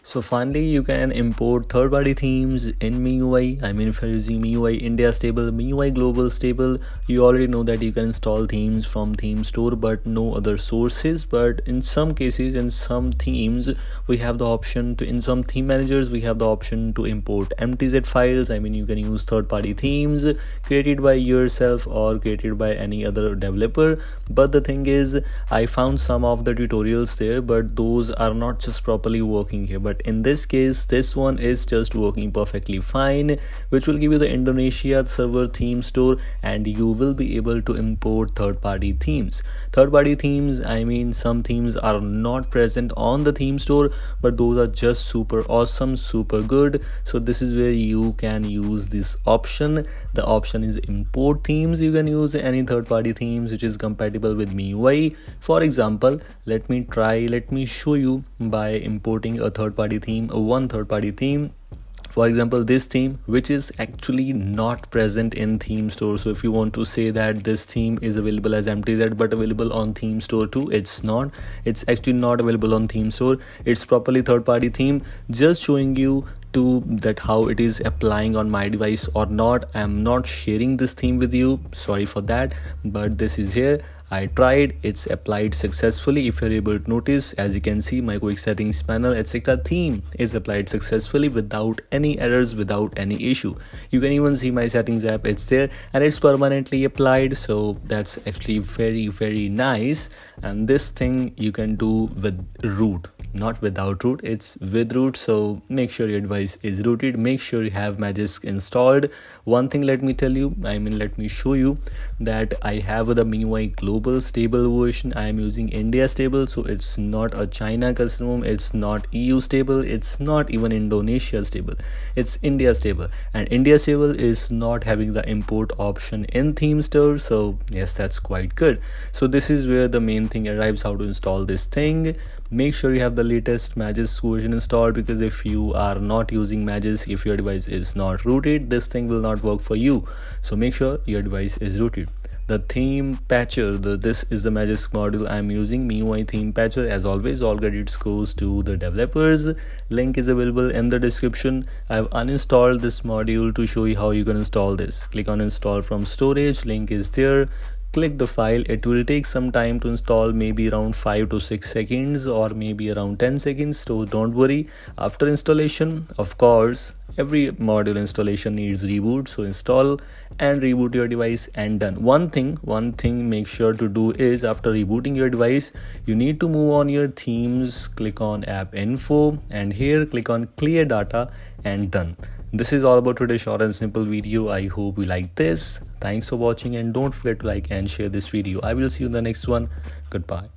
So finally, you can import third-party themes in MIUI. I mean, if you're using MIUI India stable, MIUI global stable, you already know that you can install themes from theme store, but no other sources. But in some cases, in some themes, we have the option to, in some theme managers, we have the option to import MTZ files. I mean, you can use third-party themes created by yourself or created by any other developer. But the thing is, I found some of the tutorials there, but those are not just properly working here. But in this case, this one is just working perfectly fine, which will give you the Indonesia server theme store, and you will be able to import third-party themes. Third-party themes, I mean, some themes are not present on the theme store, but those are just super awesome, super good. So this is where you can use this option. The option is import themes. You can use any third-party themes which is compatible with MIUI. For example, let me show you by importing a third-party theme, one third-party theme. For example, this theme, which is actually not present in theme store. So if you want to say that this theme is available as MTZ but available on theme store too, it's not. It's actually not available on theme store. It's properly third-party theme, just showing you to that how it is applying on my device or not. I'm not sharing this theme with you, sorry for that, but this is here. I tried, it's applied successfully. If you're able to notice, as you can see, my quick settings panel, etc. theme is applied successfully without any errors, without any issue. You can even see my settings app, it's there and it's permanently applied. So that's actually very nice. And this thing you can do with root, not without root, it's with root. So make sure your device is rooted, make sure you have Magisk installed. One thing, let me tell you, let me show you that I have the MIUI global stable version. I am using India stable, so it's not a China custom, it's not EU stable, it's not even Indonesia stable, it's India stable. And India stable is not having the import option in theme store. So yes, that's quite good. So this is where the main thing arrives, how to install this thing. Make sure you have the latest Magisk version installed, because if you are not using Magisk, if your device is not rooted, this thing will not work for you. So make sure your device is rooted. The theme patcher, this is the Magisk module I'm using, MIUI theme patcher. As always, all credits goes to the developers. Link is available in the description. I've uninstalled this module to show you how you can install this. Click on install from storage, link is there. Click the file. It will take some time to install, maybe around 5 to 6 seconds or maybe around 10 seconds. So don't worry. After installation, of course, every module installation needs reboot. So install and reboot your device and done. One thing make sure to do is, after rebooting your device, you need to move on your themes, click on app info, and here click on clear data and done. This is all about today's short and simple video. I hope you like this. Thanks for watching and don't forget to like and share this video. I will see you in the next one. Goodbye.